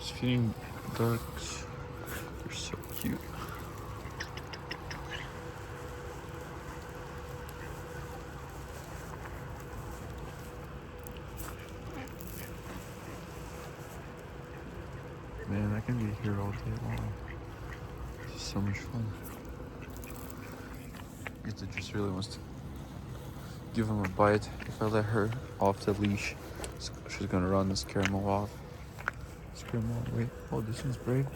She's feeding ducks. They're so cute. Man, I can be here all day long. This is so much fun. It just really wants to give him a bite. If I let her off the leash, she's gonna run and scare him off. Scare him off. Wait. Oh, this one's brave.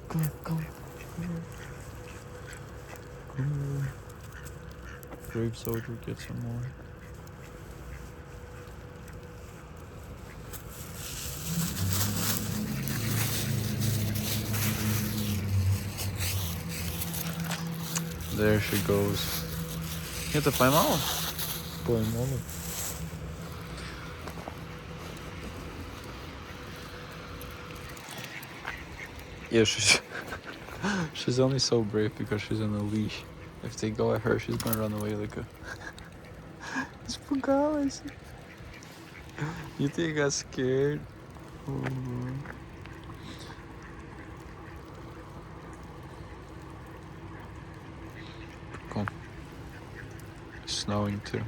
Come here, come here. Come here. Come here. Brave soldier, get some more. There she goes. You have to find Olive. Blame Olive. Yeah, she's only so brave because she's on a leash. If they go at her, she's gonna run away like a Испугалась. You think I got scared? Cool. It's snowing too.